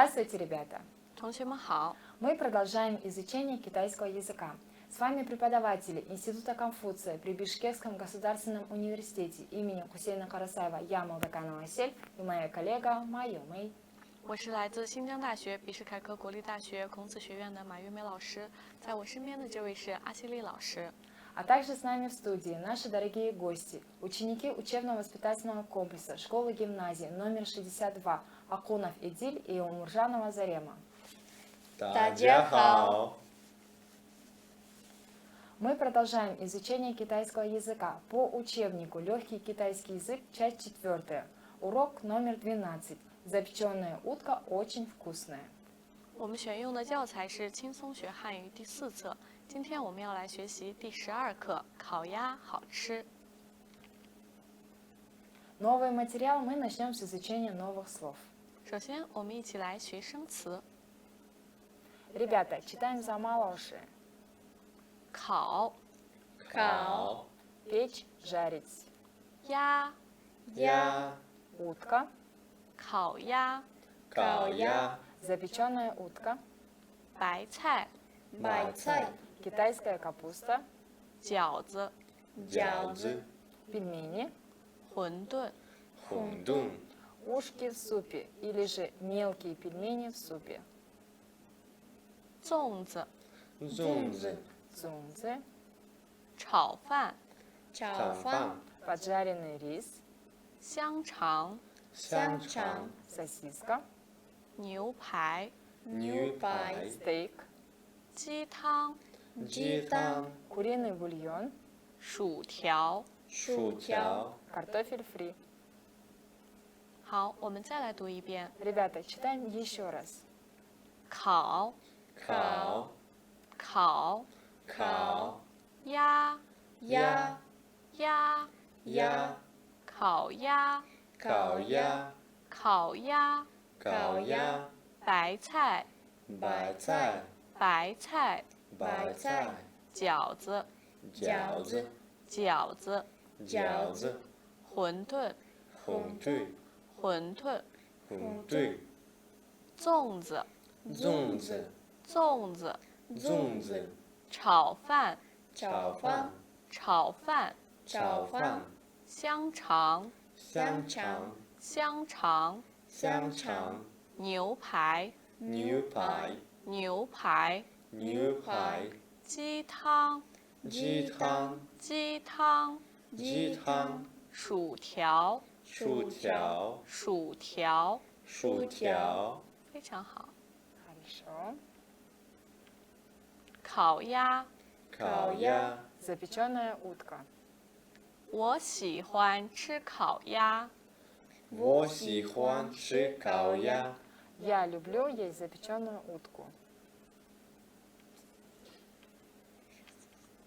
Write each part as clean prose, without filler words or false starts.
Здравствуйте, ребята! 同学们好， Мы продолжаем изучение китайского языка. С вами преподаватели Института Конфуция при Бишкекском государственном университете имени Хусейна Карасаева Я Молдоканова Асель и моя коллега Майо Мэй. 我是来自新疆大学比什凯克国立大学孔子学院的马月梅老师，在我身边的这位是阿西丽老师。 А также с нами в студии наши дорогие гости, ученики учебно-воспитательного комплекса школы-гимназии номер 62 Акунов Эдиль и Умуржанова Зарема. 大家好。 Мы продолжаем изучение китайского языка по учебнику «Легкий китайский язык», часть 4, урок номер 12. Запеченная утка очень вкусная. 我们选用的教材是轻松学汉语第4册，今天我们要来学习第12课烤鸭好吃。 Новый материал мы начнем с изучения новых слов. 首先，我们一起来学生词。 Ребята, читаем за малыши. 烤 烤 Печь, жарить. 鸭 鸭 Утка, 烤鸭 烤鸭 запеченная утка, 白菜 白菜 китайская капуста, 饺子 饺子 пельмени, 馄饨 馄饨 ушки в супе или же мелкие пельмени в супе, 粽子 粽子 цунцы, 炒饭 炒饭 поджаренный рис, 香肠 香肠 сосиска, 牛排 牛排 стейк, 鸡汤 鸡汤 куриный бульон, 薯条。 薯条 картофель фри. 好，我们再来读一遍： Ребята, читаем еще раз. 烤 烤 烤 烤 鸭 鸭 鸭 鸭 烤鸭 烤鸭 烤鸭 烤鸭 白菜 白菜 白菜 白菜 饺子 饺子 饺子 饺子 馄饨 馄饨 馄饨 馄饨 粽子 粽子 粽子 粽子 炒饭 炒饭 炒饭 炒饭 香肠 香肠 香肠 香肠 牛排 牛排 牛排 牛排 鸡汤 鸡汤 鸡汤 鸡汤 薯条 薯条 薯条 薯条 非常好。 Хорошо. 烤鸭， 烤鸭 Запеченная утка. 我喜欢吃烤鸭。 我喜欢吃烤鸭 Я люблю есть запеченную утку.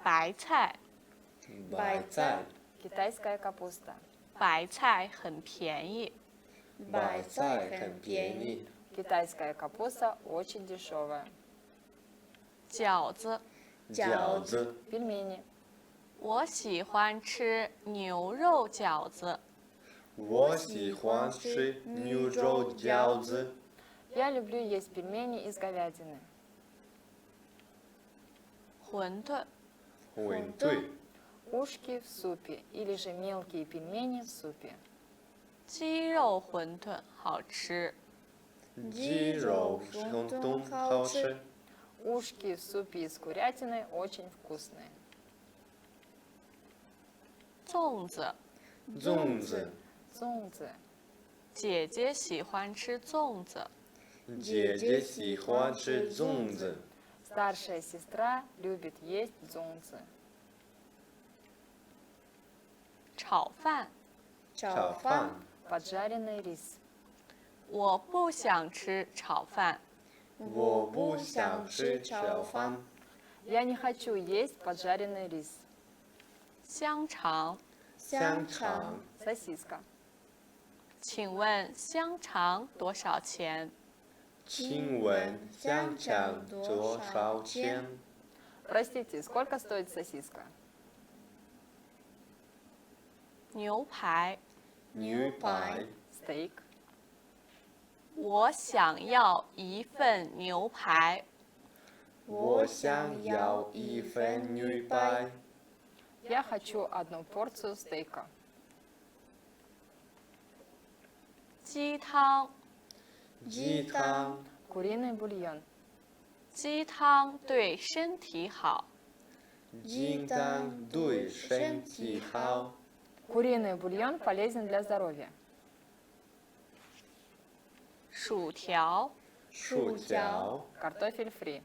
白菜， 白菜 Китайская капуста. 白菜很便宜。 白菜很便宜 Китайская капуста очень дешевая. 饺子， 饺子 Пельмени. 我喜欢吃牛肉饺子。 我喜欢吃牛肉饺子 Я люблю есть пельмени из говядины. 馄饨， 馄饨 Ушки в супе или же мелкие пельмени в супе. 鸡肉馄饨好吃。 鸡肉馄饨好吃 Ушки в супе из курятины очень вкусные. 粽子， 粽子 Цунцы. 姐姐喜欢吃粽子。 姐姐喜欢吃粽子 Старшая сестра любит есть цунцы. 炒饭， 炒饭 Поджаренный рис. 我不想吃炒饭。 我不想吃炒饭 Я не хочу есть поджаренный рис. 香肠， 香肠 Сосиска. 请问香肠多少钱？ 请问香肠多少钱 Простите, сколько стоит сосиска? 牛排，牛排 Стейк. 我想要一份牛排。我想要一份牛排。 Я хочу одну порцию стейка. 鸡汤，鸡汤， Куриный бульон. 鸡汤对身体好。鸡汤对身体好。 Куриный бульон полезен для здоровья. 薯条，薯条， Картофель фри.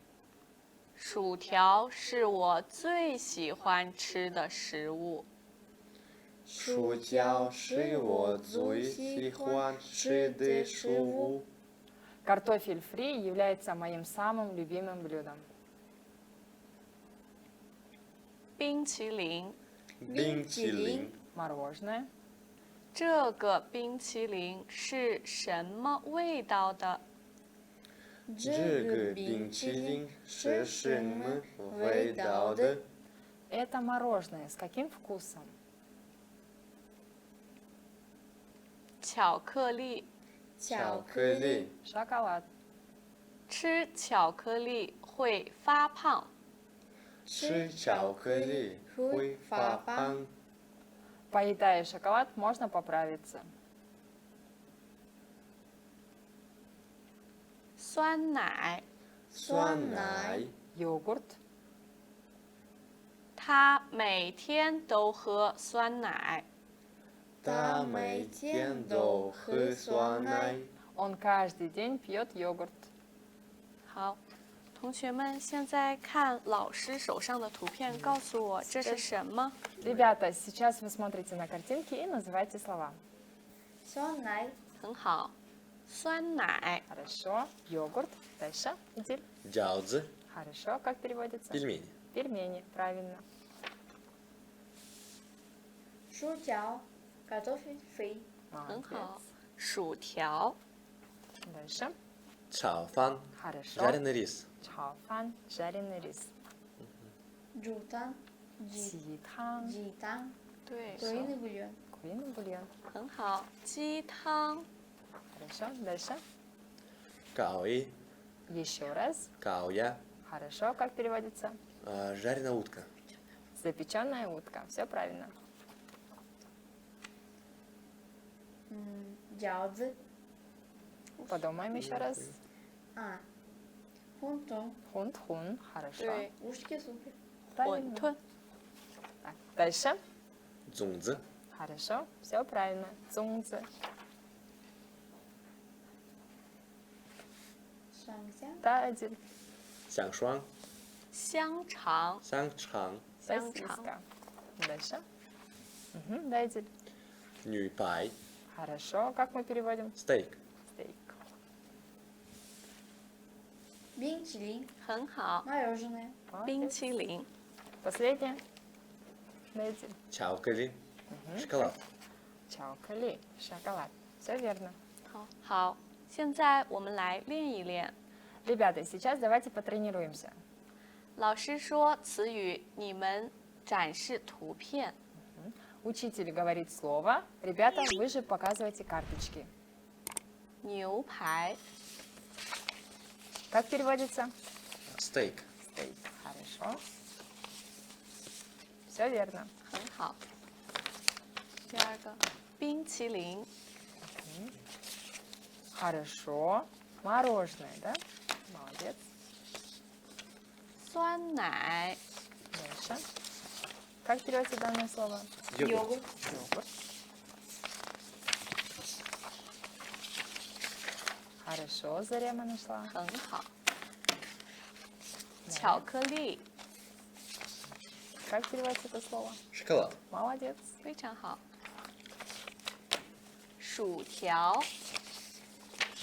薯条是我最喜欢吃的食物。薯条是我最喜欢吃的食物。 Картофель фри является моим самым любимым блюдом. 冰淇淋，冰淇淋， Мороженое. 这个冰淇淋是什么味道的？这个冰淇淋是什么味道的？ Это мороженое. С каким вкусом? 巧克力，巧克力， Шоколад. 吃巧克力会发胖。吃巧克力会发胖。 Поедая шоколад, можно поправиться. 酸奶，酸奶， Йогурт. 他每天都喝酸奶。他每天都喝酸奶。 Он каждый день пьет йогурт. 好，同学们现在看老师手上的图片，告诉我这是什么？ Ребята, сейчас вы смотрите на картинки и называйте слова. 酸奶，很好，酸奶， Хорошо. Йогурт. Дальше. Иди. Джаудзе, Хорошо. Как переводится? пельмени. Пельмени. Правильно. 薯条，картофель фри，很 Молодец. 好，薯条， Дальше. 炒饭， Хорошо. жареный рис. 炒饭. Жареный рис. 煮汤，鸡汤. 鸡汤，对， куриный бульон， Куриный бульон. 很好，鸡汤， Хорошо. Дальше. 烤鱼, Еще раз. 烤鸭, Хорошо. Как переводится? жареная утка. Запеченная утка. Все правильно. 饺子， Подумаем еще раз. 啊，馄饨， Хунт-хун. Хорошо. 对， русский супер， 馄 Правильно. 饨， Так, дальше. Зунзе, Хорошо. Все правильно. Цунцзы. 香香， Тадиль. 香霜, 香肠，香肠, 香肠， Сосиска. Дальше. Дайдиль. 牛排, Хорошо. Как мы переводим? стейк. Стейк. 冰淇淋，很好， мороженое， 冰 Молодец. 淇淋， Последнее. Дайдиль. 巧克力, шоколад. Чаоколи. Шоколад. Все верно. 好，好，现在我们来练一练。 Ребята, сейчас давайте потренируемся. 老师说词语，你们展示图片。 Учитель говорит слово. Ребята, вы же показываете карточки. 牛排， Как переводится? Стейк. Стейк. Хорошо. Все верно. 很好。第二个，冰淇淋， Хорошо. Мороженое, да? Молодец. 酸奶， Дальше. Как переводится данное слово? Йогурт. Йогурт. Хорошо, Зарема нашла. 很好。巧克力， Как переводится это слово? Шоколад. Молодец. 非常好。薯条，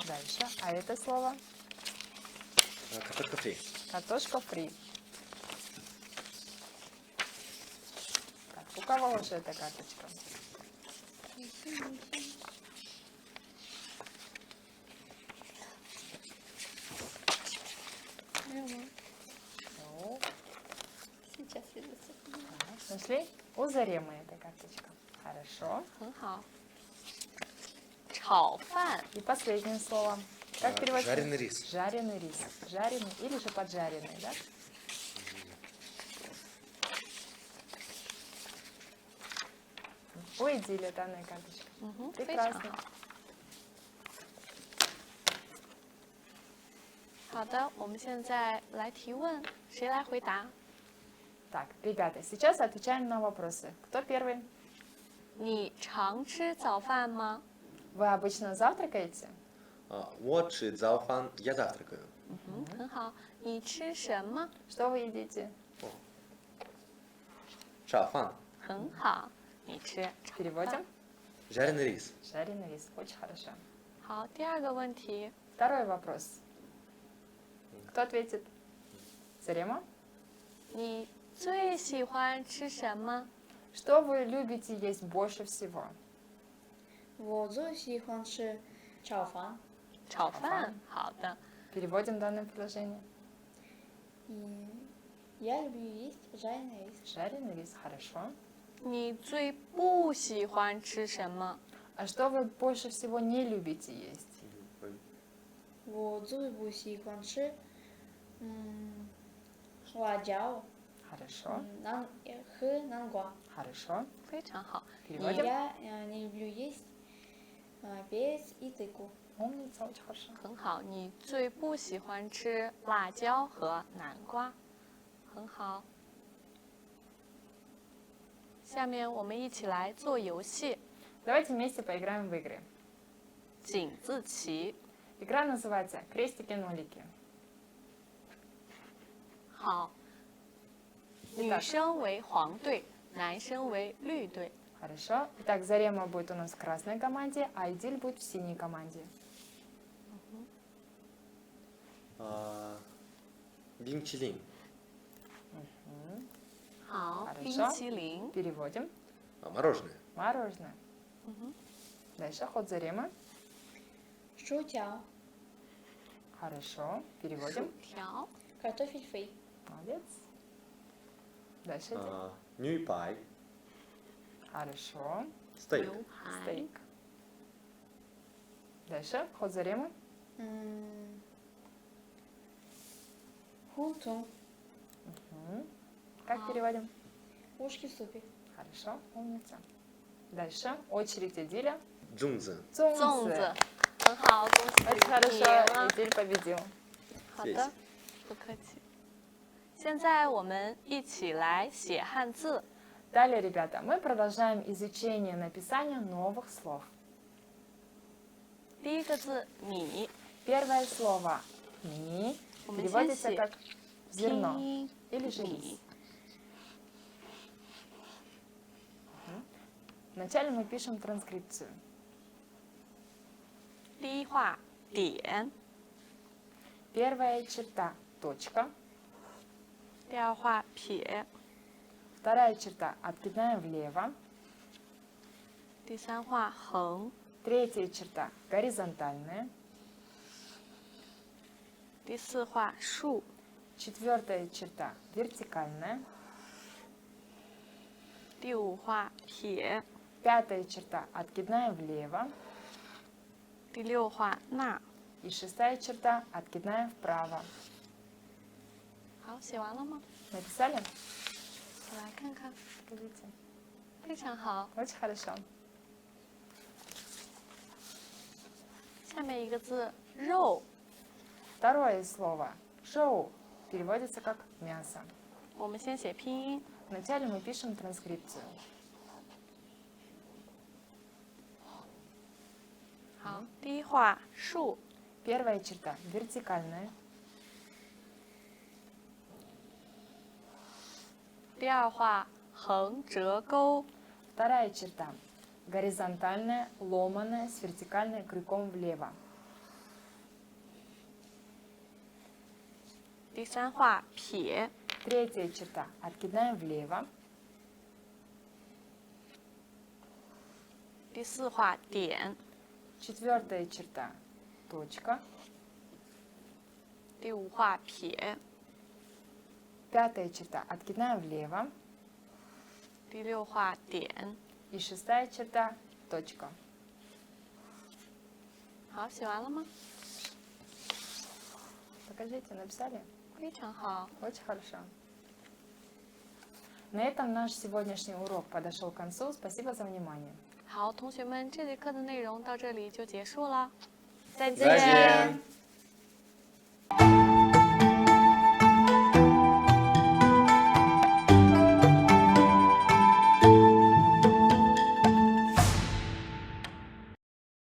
Дальше. А это слово? Картошка фри. Картошка фри. Так, у кого уже эта карточка? Ну, сейчас я засыпаю. так, нашли? У Заремы эта карточка. Хорошо. 很好。炒饭， И последнее слово. Как переводится? Жареный рис. Жареный рис. Жареный или же поджаренный, да? Ой, Диля, данная карточка. 非常 Прекрасно. 好。好的，我们现在来提问，谁来回答？ Так, ребята, сейчас отвечаем на вопросы. Кто первый? 你常吃早饭吗？ Вы обычно завтракаете? 我吃早饭, я завтракаю. 很好。你吃什么？ Что вы едите? 炒饭. 很好，你吃炒 Переводим. 饭。 Жареный рис. Жареный рис. Очень хорошо. 好，第二个问题， Второй вопрос. Кто ответит? Зарема? 你最喜欢吃什么？ Что вы любите есть больше всего? 我最喜欢吃炒饭。炒饭。好的。 Переводим данное предложение. Я люблю есть жареный рис. Жареный рис. Хорошо. 你最不喜欢吃什么？ А что вы больше всего не любите есть? 我最不喜欢吃花椒 Хорошо. 和南瓜。 Хорошо. 非常好。 Переводим. Я не люблю есть перец и тыкву. Умница. Очень хорошо. 很好，你最不喜欢吃辣椒和南瓜，很好。下面我们一起来做游戏， Давайте вместе поиграем в игры. 井字棋。 Игра называется «Крестики-нолики». 好， Итак. 女生为黄队，男生为绿队。 Хорошо. Итак, Зарема будет у нас в красной команде, а Идиль будет в синей команде. Бинчилин. 好， Хорошо. 冰淇淋。 Переводим. Мороженое. Мороженое. Дальше ход Заремы. 薯条 Хорошо. 薯 Переводим. 条。 картофель фри. Молодец. Дальше Идиль. Нюйпай. Хорошо. 牛 Стейк. 排。 Стейк. Дальше ход Заремы. Хунтун. Как переводим? Ушки в супе. Хорошо. Умница. Дальше очередь Идиля. Джунза. 粽子，很好，恭喜 Очень 你 хорошо. 赢了。 Идиль победил. 好的，不客气。现在我们一起来写汉字。 Далее, ребята, мы продолжаем изучение написания новых слов. 第一个字“米 Первое слово «ми» 我们先 переводится 写 как 拼 зерно 音 или же 米 рис. Вначале мы пишем транскрипцию. 第一画点， Первая черта – точка. 第二画撇， Вторая черта – откидная влево. 第三画横， Третья черта – горизонтальная. 第四画竖， Четвертая черта – вертикальная. 第五画撇， Пятая черта – откидная влево. 第六画捺。 И шестая черта – откидная вправо. 好，写完了吗？ Написали? 我来看看， Скажите. 非常好。 Очень хорошо. 下面一个字肉， Второе слово «шоу» переводится как «мясо». 我们先写拼音。 Вначале мы пишем транскрипцию. 好，第一画竖， Первая черта – вертикальная. 第二画横折钩， Вторая черта – горизонтальная, ломаная, с вертикальной крюком влево. 第三画撇， Третья черта – откидная влево. 第四画点， Четвертая черта – точка. 第五画撇， Пятая черта – откидная влево. 第六画点。 И шестая черта – точка. 好，写完了吗？ Покажите, написали? 非常好。 Очень хорошо. На этом наш сегодняшний урок подошел к концу. Спасибо за внимание. 好，同学们，这节课的内容到这里就结束啦。再再见。